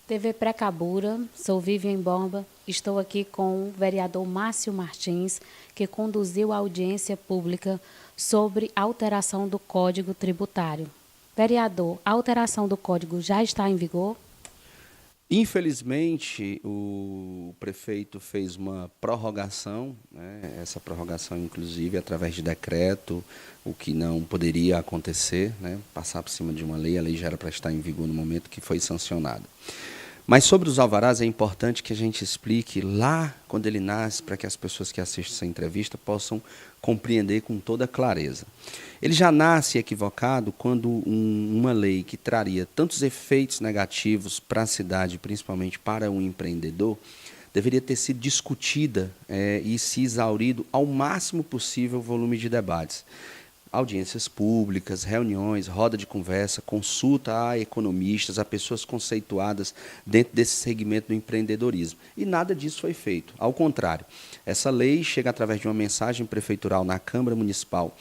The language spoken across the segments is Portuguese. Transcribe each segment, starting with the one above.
TV Precabura, sou Vivian Bomba, estou aqui com o vereador Márcio Martins, que conduziu a audiência pública sobre a alteração do Código Tributário. Vereador, a alteração do Código já está em vigor? Infelizmente, o prefeito fez uma prorrogação, né? Essa prorrogação, inclusive, através de decreto, o que não poderia acontecer, né? Passar por cima de uma lei, a lei já era para estar em vigor no momento que foi sancionada. Mas sobre os alvarás é importante que a gente explique lá quando ele nasce, para que as pessoas que assistem essa entrevista possam compreender com toda clareza. Ele já nasce equivocado quando uma lei que traria tantos efeitos negativos para a cidade, principalmente para o empreendedor, deveria ter sido discutida e se exaurido ao máximo possível o volume de debates. Audiências públicas, reuniões, roda de conversa, consulta a economistas, a pessoas conceituadas dentro desse segmento do empreendedorismo. E nada disso foi feito. Ao contrário, essa lei chega através de uma mensagem prefeitural na Câmara Municipal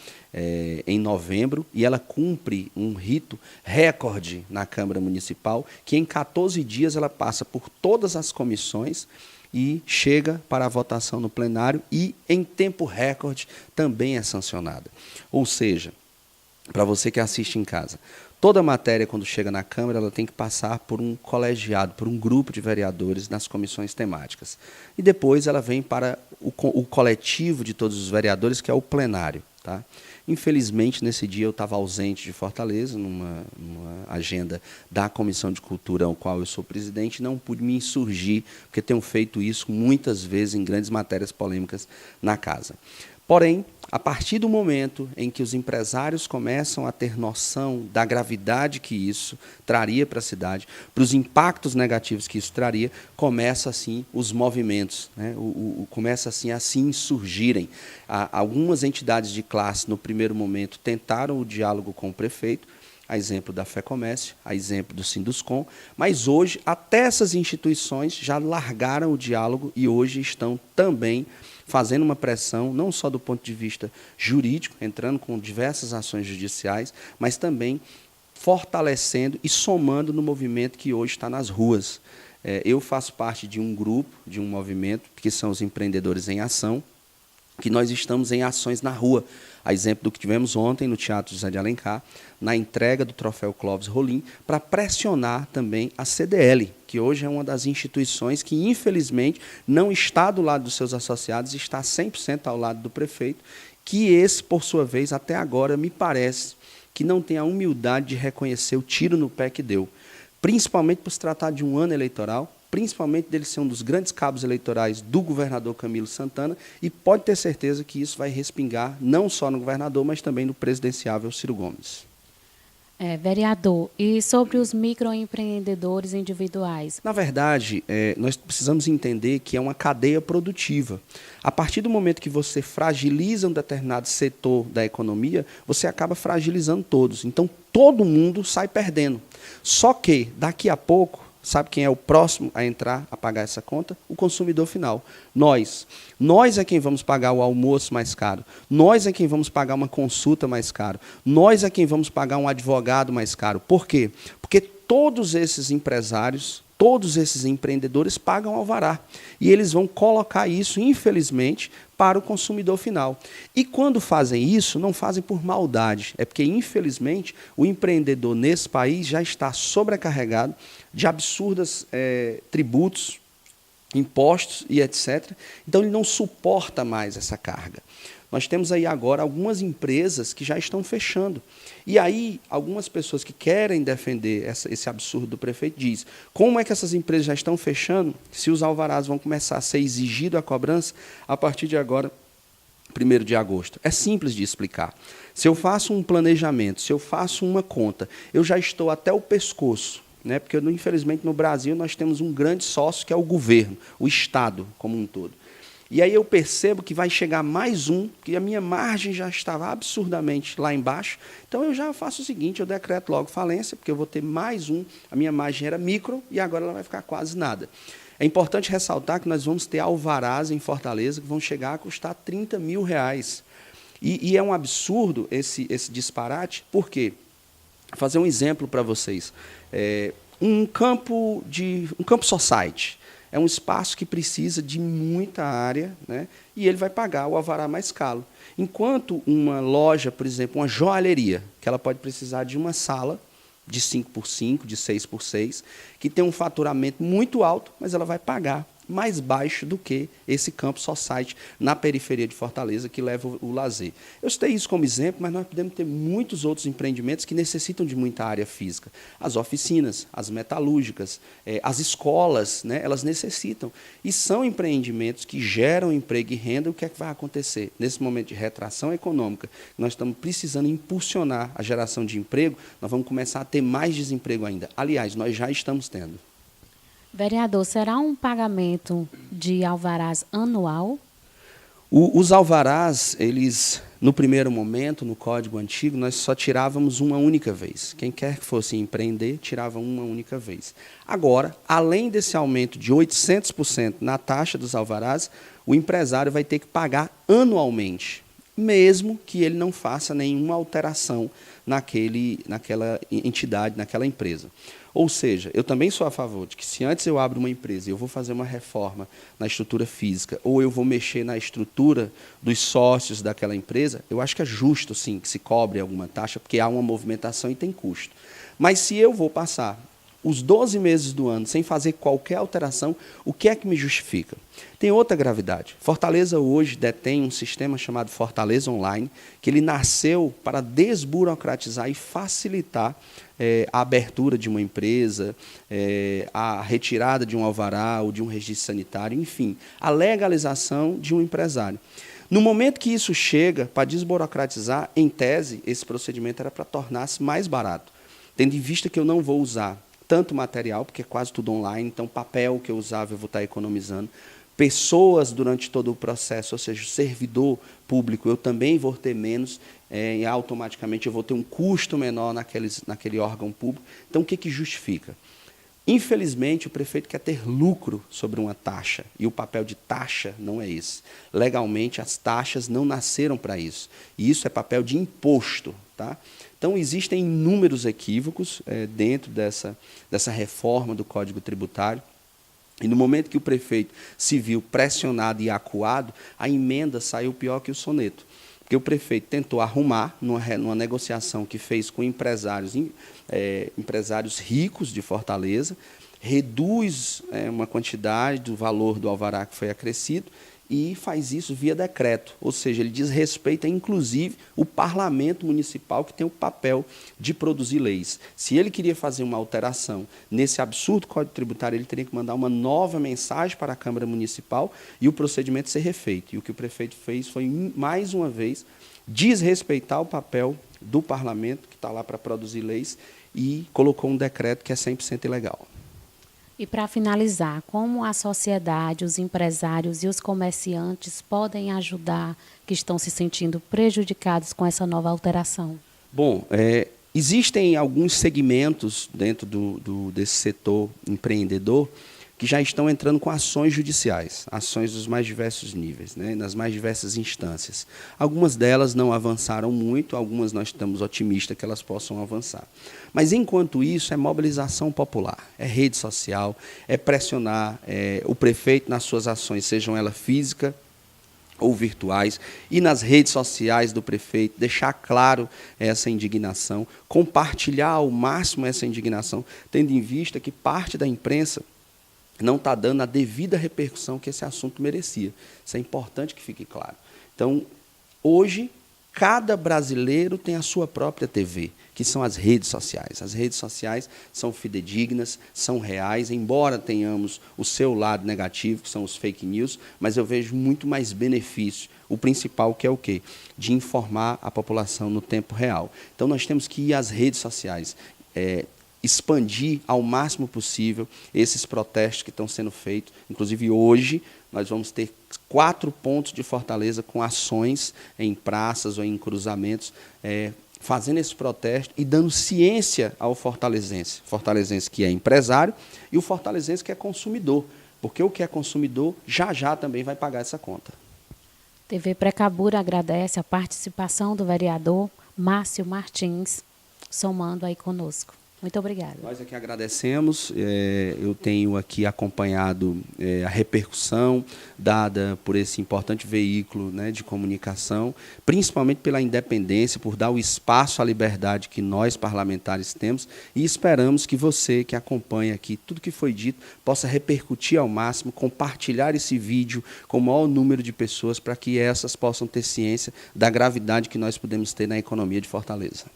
em novembro e ela cumpre um rito recorde na Câmara Municipal, que em 14 dias ela passa por todas as comissões e chega para a votação no plenário e, em tempo recorde, também é sancionada. Ou seja, para você que assiste em casa, toda matéria, quando chega na Câmara, ela tem que passar por um colegiado, por um grupo de vereadores nas comissões temáticas. E depois ela vem para o coletivo de todos os vereadores, que é o plenário. Tá? Infelizmente, nesse dia eu estava ausente de Fortaleza, numa agenda da Comissão de Cultura, ao qual eu sou presidente, e não pude me insurgir, porque tenho feito isso muitas vezes em grandes matérias polêmicas na casa. Porém, a partir do momento em que os empresários começam a ter noção da gravidade que isso traria para a cidade, para os impactos negativos que isso traria, começam assim os movimentos, né? Começa assim a se insurgirem. Algumas entidades de classe, no primeiro momento, tentaram o diálogo com o prefeito, a exemplo da FEComércio, a exemplo do Sinduscom, mas hoje até essas instituições já largaram o diálogo e hoje estão também fazendo uma pressão, não só do ponto de vista jurídico, entrando com diversas ações judiciais, mas também fortalecendo e somando no movimento que hoje está nas ruas. Eu faço parte de um grupo, de um movimento, que são os Empreendedores em Ação, que nós estamos em ações na rua, a exemplo do que tivemos ontem no Teatro José de Alencar, na entrega do troféu Clóvis Rolim, para pressionar também a CDL, que hoje é uma das instituições que, infelizmente, não está do lado dos seus associados, está 100% ao lado do prefeito, que esse, por sua vez, até agora, me parece que não tem a humildade de reconhecer o tiro no pé que deu, principalmente por se tratar de um ano eleitoral, principalmente dele ser um dos grandes cabos eleitorais do governador Camilo Santana, e pode ter certeza que isso vai respingar não só no governador, mas também no presidenciável Ciro Gomes. Vereador, e sobre os microempreendedores individuais? Na verdade, nós precisamos entender que é uma cadeia produtiva. A partir do momento que você fragiliza um determinado setor da economia, você acaba fragilizando todos. Então, todo mundo sai perdendo. Só que, daqui a pouco, sabe quem é o próximo a entrar, a pagar essa conta? O consumidor final. Nós. Nós é quem vamos pagar o almoço mais caro. Nós é quem vamos pagar uma consulta mais caro. Nós é quem vamos pagar um advogado mais caro. Por quê? Porque todos esses empresários, todos esses empreendedores pagam alvará. E eles vão colocar isso, infelizmente, para o consumidor final. E quando fazem isso, não fazem por maldade. É porque, infelizmente, o empreendedor nesse país já está sobrecarregado de absurdos tributos, impostos e etc. Então, ele não suporta mais essa carga. Nós temos aí agora algumas empresas que já estão fechando. E aí, algumas pessoas que querem defender esse absurdo do prefeito dizem: como é que essas empresas já estão fechando se os alvarás vão começar a ser exigido a cobrança a partir de agora, 1º de agosto? É simples de explicar. Se eu faço um planejamento, se eu faço uma conta, eu já estou até o pescoço, né? Porque, infelizmente, no Brasil, nós temos um grande sócio, que é o governo, o Estado como um todo. E aí eu percebo que vai chegar mais um, que a minha margem já estava absurdamente lá embaixo. Então, eu já faço o seguinte, eu decreto logo falência, porque eu vou ter mais um, a minha margem era micro, e agora ela vai ficar quase nada. É importante ressaltar que nós vamos ter alvarás em Fortaleza que vão chegar a custar R$30 mil. E é um absurdo esse disparate, por quê? Vou fazer um exemplo para vocês. um campo society. É um espaço que precisa de muita área, né? E ele vai pagar o alvará mais caro. Enquanto uma loja, por exemplo, uma joalheria, que ela pode precisar de uma sala de 5x5, de 6x6, que tem um faturamento muito alto, mas ela vai pagar mais baixo do que esse campo society na periferia de Fortaleza, que leva o lazer. Eu citei isso como exemplo, mas nós podemos ter muitos outros empreendimentos que necessitam de muita área física. As oficinas, as metalúrgicas, as escolas, né, elas necessitam. E são empreendimentos que geram emprego e renda. O que é que vai acontecer? Nesse momento de retração econômica, nós estamos precisando impulsionar a geração de emprego, nós vamos começar a ter mais desemprego ainda. Aliás, nós já estamos tendo. Vereador, será um pagamento de alvarás anual? Os alvarás, eles, no primeiro momento, no Código Antigo, nós só tirávamos uma única vez. Quem quer que fosse empreender, tirava uma única vez. Agora, além desse aumento de 800% na taxa dos alvarás, o empresário vai ter que pagar anualmente, mesmo que ele não faça nenhuma alteração naquela entidade, naquela empresa. Ou seja, eu também sou a favor de que, se antes eu abro uma empresa e eu vou fazer uma reforma na estrutura física, ou eu vou mexer na estrutura dos sócios daquela empresa, eu acho que é justo, sim, que se cobre alguma taxa, porque há uma movimentação e tem custo. Mas se eu vou passar os 12 meses do ano sem fazer qualquer alteração, o que é que me justifica? Tem outra gravidade. Fortaleza hoje detém um sistema chamado Fortaleza Online, que ele nasceu para desburocratizar e facilitar a abertura de uma empresa, a retirada de um alvará ou de um registro sanitário, enfim, a legalização de um empresário. No momento que isso chega para desburocratizar, em tese, esse procedimento era para tornar-se mais barato, tendo em vista que eu não vou usar tanto material, porque é quase tudo online, então papel que eu usava eu vou estar economizando, pessoas durante todo o processo, ou seja, o servidor público, eu também vou ter menos, e automaticamente eu vou ter um custo menor naquele órgão público. Então, o que justifica? Infelizmente, o prefeito quer ter lucro sobre uma taxa, e o papel de taxa não é esse. Legalmente, as taxas não nasceram para isso, e isso é papel de imposto. Tá? Então, existem inúmeros equívocos dentro dessa reforma do Código Tributário, e no momento que o prefeito se viu pressionado e acuado, a emenda saiu pior que o soneto. Porque o prefeito tentou arrumar, numa negociação que fez com empresários ricos de Fortaleza, reduz uma quantidade do valor do alvará que foi acrescido e faz isso via decreto. Ou seja, ele desrespeita, inclusive, o parlamento municipal, que tem o papel de produzir leis. Se ele queria fazer uma alteração nesse absurdo Código Tributário, ele teria que mandar uma nova mensagem para a Câmara Municipal e o procedimento ser refeito. E o que o prefeito fez foi, mais uma vez, desrespeitar o papel do parlamento, que está lá para produzir leis, e colocou um decreto que é 100% ilegal. E, para finalizar, como a sociedade, os empresários e os comerciantes podem ajudar que estão se sentindo prejudicados com essa nova alteração? Bom, existem alguns segmentos dentro desse setor empreendedor que já estão entrando com ações judiciais, ações dos mais diversos níveis, né, nas mais diversas instâncias. Algumas delas não avançaram muito, algumas nós estamos otimistas que elas possam avançar. Mas, enquanto isso, é mobilização popular, é rede social, é pressionar o prefeito nas suas ações, sejam elas físicas ou virtuais, e nas redes sociais do prefeito, deixar claro essa indignação, compartilhar ao máximo essa indignação, tendo em vista que parte da imprensa não está dando a devida repercussão que esse assunto merecia. Isso é importante que fique claro. Então, hoje, cada brasileiro tem a sua própria TV, que são as redes sociais. As redes sociais são fidedignas, são reais, embora tenhamos o seu lado negativo, que são os fake news, mas eu vejo muito mais benefício. O principal, que é o quê? De informar a população no tempo real. Então, nós temos que ir às redes sociais, expandir ao máximo possível esses protestos que estão sendo feitos. Inclusive, hoje, nós vamos ter 4 pontos de Fortaleza com ações em praças ou em cruzamentos, fazendo esse protesto e dando ciência ao fortalezense que é empresário e o fortalezense que é consumidor, porque o que é consumidor já também vai pagar essa conta. TV Precabura agradece a participação do vereador Márcio Martins, somando aí conosco. Muito obrigada. Nós aqui agradecemos. Eu tenho aqui acompanhado a repercussão dada por esse importante veículo, né, de comunicação, principalmente pela independência, por dar o espaço à liberdade que nós parlamentares temos, e esperamos que você que acompanha aqui tudo que foi dito possa repercutir ao máximo, compartilhar esse vídeo com o maior número de pessoas para que essas possam ter ciência da gravidade que nós podemos ter na economia de Fortaleza.